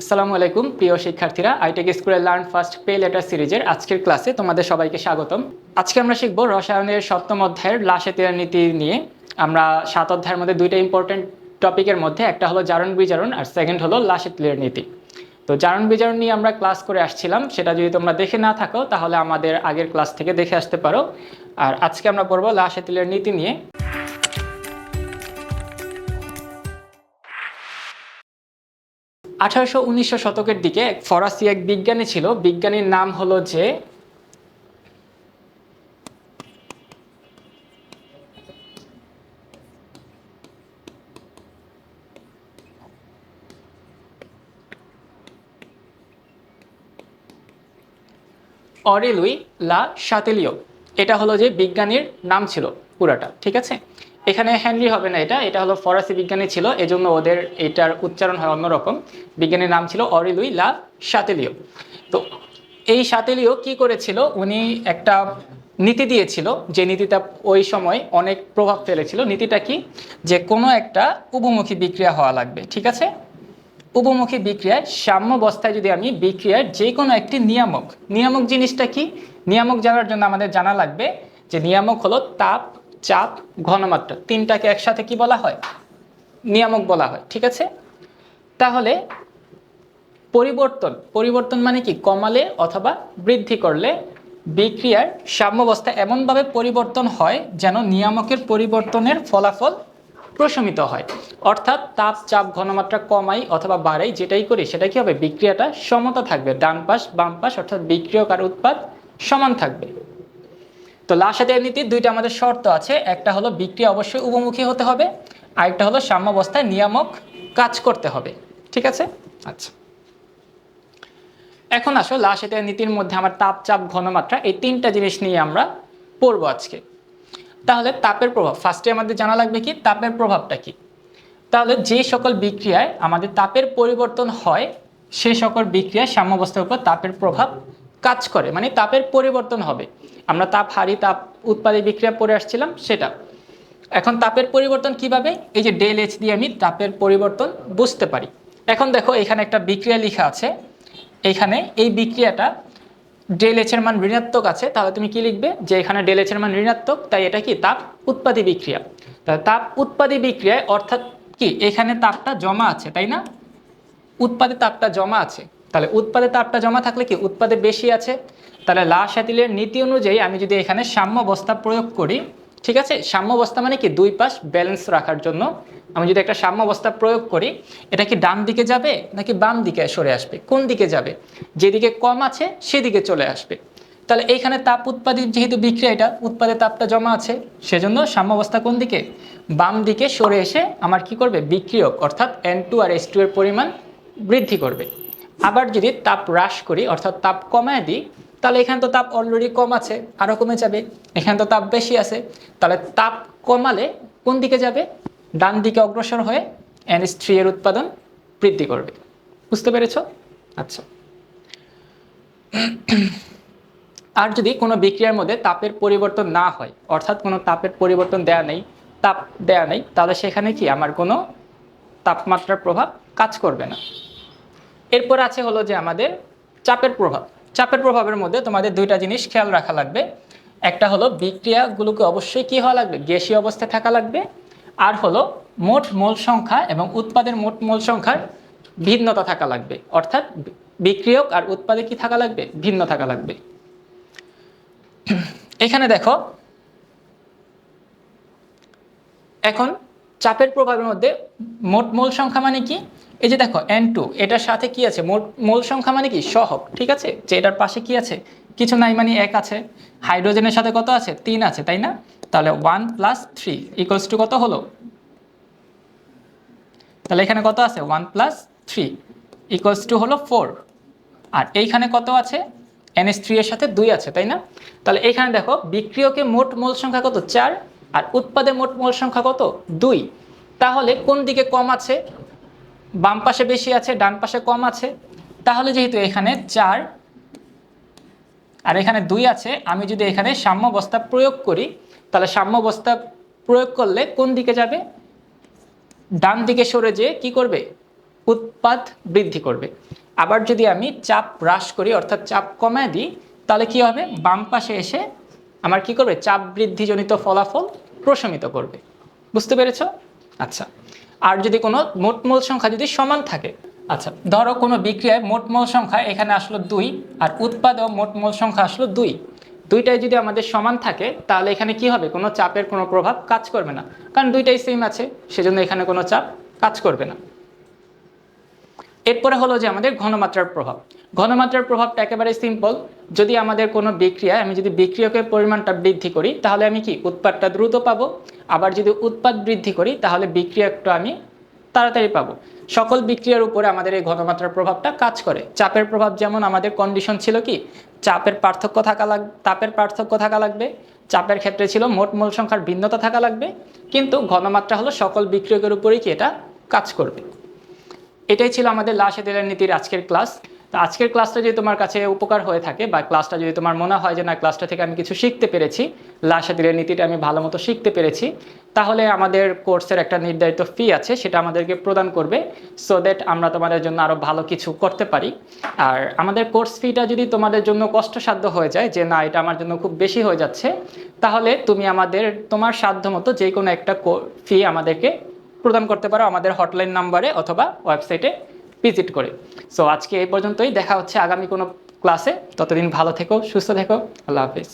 আসসালামু আলাইকুম প্রিয় শিক্ষার্থীরা, আইটেক স্কুলের লার্ন ফার্স্ট পে লেটার সিরিজের আজকের ক্লাসে তোমাদের সবাইকে স্বাগতম। আজকে আমরা শিখব রসায়নের সপ্তম অধ্যায়ের লাসেতিয়ার নীতি নিয়ে। আমরা 7 অধ্যায়ের মধ্যে দুইটা ইম্পর্টেন্ট টপিকের মধ্যে একটা হলো জারণ বিজারণ আর সেকেন্ড হলো লাসেতিয়ার নীতি। তো জারণ বিজারণ নিয়ে আমরা ক্লাস করে আসছিলাম, সেটা যদি তোমরা দেখে না থাকো তাহলে আমাদের আগের ক্লাস থেকে দেখে আসতে পারো। আর আজকে আমরা পড়বো লাসেতিয়ার নীতি নিয়ে। 1800-1900 শতকের দিকে ফরাসি এক বিজ্ঞানী ছিল, বিজ্ঞানীর নাম হলো যে অরি লুই লা শাতেলিও। এটা হলো যে বিজ্ঞানীর নাম ছিল পুরাটা, ঠিক আছে। এখানে হেনরি হবে না, এটা হলো ফরাসি বিজ্ঞানী ছিল, এজন্য ওদের এটার উচ্চারণ হয় অন্যরকম। বিজ্ঞানীর নাম ছিল অরি লুই লা শাতেলিও। তো এই শাতেলিও কি করেছিল, উনি একটা নীতি দিয়েছিল, যে নীতিটা ওই সময় অনেক প্রভাব ফেলেছিল। নীতিটা কি, যে কোনো একটা উভমুখী বিক্রিয়া হওয়া লাগবে, ঠিক আছে। উভমুখী বিক্রিয়ায় সাম্যাবস্থায় যদি আমি বিক্রিয়ার যে কোনো একটি নিয়ামক, নিয়ামক জিনিসটা কি, নিয়ামক জানার জন্য আমাদের জানা লাগবে যে নিয়ামক হলো তাপ, চাপ, ঘনমাত্রা, তিনটাকে একসাথে কি বলা হয়, নিয়ামক বলা হয়, ঠিক আছে। তাহলে পরিবর্তন মানে কি, কমালে অথবা বৃদ্ধি করলে বিক্রিয়ার সাম্যাবস্থা এমনভাবে পরিবর্তন হয় যেন নিয়ামকের পরিবর্তনের ফলাফল প্রশমিত হয়। অর্থাৎ তাপ, চাপ, ঘনমাত্রা কমাই অথবা বাড়াই, যেটাই করি সেটা কি হবে, বিক্রিয়াটা সমতা থাকবে, ডান পাশ বাম পাশ, অর্থাৎ বিক্রিয়ক আর উৎপাদ সমান থাকবে। তো লাসেতিয়ার নীতির দুইটা আমাদের শর্ত আছে, একটা হলো বিক্রিয়া অবশ্যই উভমুখী হতে হবে, আরেকটা হলো সাম্যাবস্থায় নিয়ামক কাজ করতে হবে, ঠিক আছে। আচ্ছা, এখন আসো লাসেতিয়ার নীতির মধ্যে আমার তাপ, চাপ, ঘনমাত্রা, এই তিনটা জিনিস নিয়ে আমরা পড়বো আজকে। তাহলে তাপের প্রভাব ফার্স্টে আমাদের জানা লাগবে কি, তাপের প্রভাবটা কি। তাহলে যে সকল বিক্রিয়ায় আমাদের তাপের পরিবর্তন হয়, সে সকল বিক্রিয়ায় সাম্যাবস্থার উপর তাপের প্রভাব কাজ করে, মানে তাপের পরিবর্তন হবে। আমরা তাপ হারি, তাপ উৎপাদী বিক্রিয়া পড়ে আসছিলাম সেটা। এখন তাপের পরিবর্তন কিভাবে, এই যে ডেল এইচ দিয়ে আমি তাপের পরিবর্তন বুঝতে পারি। এখন দেখো এখানে একটা বিক্রিয়া লেখা আছে, এইখানে এই বিক্রিয়াটা ডেল এইচ এর মান ঋণাত্মক আছে, তাহলে তুমি কি লিখবে, যে এখানে ডেল এইচ এর মান ঋণাত্মক, তাই এটা কি তাপ উৎপাদী বিক্রিয়া। তাহলে তাপ উৎপাদী বিক্রিয়ায় অর্থাৎ কি, এখানে তাপটা জমা আছে, তাই না, উৎপাদে তাপটা জমা আছে। তাহলে উৎপাদে তাপটা জমা থাকলে কি, উৎপাদে বেশি আছে। তাহলে লা-শাতিলের নীতি অনুযায়ী আমি যদি এখানে সাম্যাবস্থা প্রয়োগ করি, ঠিক আছে, সাম্যাবস্থা মানে কি, দুই পাশ ব্যালেন্স রাখার জন্য আমি যদি একটা সাম্যাবস্থা প্রয়োগ করি, এটা কি ডান দিকে যাবে নাকি বাম দিকে সরে আসবে, কোন দিকে যাবে, যেদিকে কম আছে সেদিকে চলে আসবে। তাহলে এইখানে তাপ উৎপাদিত যেহেতু বিক্রিয়া, এটা উৎপাদে তাপটা জমা আছে, সেজন্য সাম্যাবস্থা কোন দিকে, বাম দিকে সরে এসে আমার কি করবে, বিক্রিয়ক অর্থাৎ N2 আর H2 এর পরিমাণ বৃদ্ধি করবে। আবার যদি তাপ হ্রাস করি অর্থাৎ তাপ কমায় দিই, তাহলে এখানে তো তাপ অলরেডি কম আছে, আরও কমে যাবে। এখানে তো তাপ বেশি আছে, তাহলে তাপ কমালে কোন দিকে যাবে, ডান দিকে অগ্রসর হয়ে NH3 এর উৎপাদন বৃদ্ধি করবে। বুঝতে পেরেছ? আচ্ছা, আর যদি কোনো বিক্রিয়ার মধ্যে তাপের পরিবর্তন না হয়, অর্থাৎ কোনো তাপের পরিবর্তন দেয়া নেই, তাপ দেয়া নেই, তাহলে সেখানে কি আমার কোনো তাপমাত্রার প্রভাব কাজ করবে না। এরপর আছে হলো যে আমাদের চাপের প্রভাব। চাপের প্রভাবের মধ্যে তোমাদের দুইটা জিনিস খেয়াল রাখা লাগবে, একটা হলো বিক্রিয়াগুলোকে অবশ্যই কি হওয়া লাগবে, গ্যাসীয় অবস্থায় থাকা লাগবে, আর হলো মোট মোল সংখ্যা এবং উৎপাদের মোট মোল সংখ্যার ভিন্নতা থাকা লাগবে, অর্থাৎ বিক্রিয়ক আর উৎপাদে কি থাকা লাগবে, ভিন্ন থাকা লাগবে। এখানে দেখো, এখন চাপের প্রভাবের মধ্যে মোট মোল সংখ্যা মানে কি, এই যে দেখো N2, এটার সাথে কি আছে, মোট মোল সংখ্যা মানে কি সহগ, ঠিক আছে, যে এটার পাশে কি আছে, কিছু নাই, মানে 1 আছে। হাইড্রোজেনের সাথে কত আছে, 3 আছে, তাই না। তাহলে 1 + 3 = কত হলো, তাহলে এখানে কত আছে, 1 + 3 হলো 4। আর এইখানে কত আছে, NH3 এর সাথে 2 আছে, তাই না। তাহলে এইখানে দেখো বিক্রিয়কে মোট মোল সংখ্যা কত, 4, আর উৎপাদে মোট মোল সংখ্যা কত, 2। তাহলে কোন দিকে কম আছে, বাম পাশে বেশি আছে, ডান পাশে কম আছে। তাহলে যেহেতু এখানে 4 আর এখানে 2 আছে, আমি যদি এখানে সাম্যাবস্থা প্রয়োগ করি, তাহলে সাম্যাবস্থা প্রয়োগ করলে কোন দিকে যাবে, ডান দিকে সরে যেয়ে কি করবে, উৎপাদ বৃদ্ধি করবে। আবার যদি আমি চাপ হ্রাস করি অর্থাৎ চাপ কমায় দিই তাহলে কি হবে, বাম পাশে এসে আমার কি করবে, চাপ বৃদ্ধিজনিত ফলাফল প্রশমিত করবে। বুঝতে পেরেছো? আচ্ছা, আর যদি কোনো মোট মোল সংখ্যা যদি সমান থাকে, আচ্ছা ধরো কোনো বিক্রিয়ায় মোট মোল সংখ্যা এখানে আসলো 2 আর উৎপাদেও মোট মোল সংখ্যা আসলো 2, দুইটাই যদি আমাদের সমান থাকে তাহলে এখানে কি হবে, কোনো চাপের কোনো প্রভাব কাজ করবে না, কারণ দুইটাই সেম আছে, সেজন্য এখানে কোনো চাপ কাজ করবে না। এরপরে হলো যে আমাদের ঘনমাত্রার প্রভাব। ঘনমাত্রার প্রভাবটা একেবারে সিম্পল। যদি আমাদের কোনো বিক্রিয়ায় আমি যদি বিক্রিয়কের পরিমাণটা বৃদ্ধি করি তাহলে আমি কি উৎপাদটা দ্রুত পাবো, আবার যদি উৎপাদ বৃদ্ধি করি তাহলে বিক্রিয়কটা আমি তাড়াতাড়ি পাবো। সকল বিক্রিয়ার উপরে আমাদের এই ঘনমাত্রার প্রভাবটা কাজ করে। চাপের প্রভাব যেমন আমাদের কন্ডিশন ছিল কি, তাপের পার্থক্য থাকা লাগবে, চাপের ক্ষেত্রে ছিল মোট মোল সংখ্যার ভিন্নতা থাকা লাগবে, কিন্তু ঘনমাত্রা হলো সকল বিক্রিয়কের উপরেই কি এটা কাজ করবে। এটাই ছিল আমাদের লা-শাতিলের নীতির আজকের ক্লাস। তো আজকের ক্লাসটা যদি তোমার কাছে উপকার হয়ে থাকে বা ক্লাসটা যদি তোমার মনে হয় যে না ক্লাসটা থেকে আমি কিছু শিখতে পেরেছি, লা-শাতিলের নীতিটা আমি ভালো মতো শিখতে পেরেছি, তাহলে আমাদের কোর্সের একটা নির্ধারিত ফি আছে, সেটা আমাদেরকে প্রদান করবে, সো দ্যাট আমরা তোমাদের জন্য আরও ভালো কিছু করতে পারি। আর আমাদের কোর্স ফিটা যদি তোমাদের জন্য কষ্টসাধ্য হয়ে যায় যে না এটা আমার জন্য খুব বেশি হয়ে যাচ্ছে, তাহলে তুমি তোমার সাধ্য মতো যে কোনো একটা ফি আমাদেরকে প্রদান করতে পারো আমাদের হটলাইন নাম্বারে অথবা ওয়েবসাইটে ভিজিট করে। সো আজকে এই পর্যন্তই, দেখা হচ্ছে আগামী কোনো ক্লাসে। ততদিন ভালো থেকো, সুস্থ থেকো, আল্লাহ হাফিজ।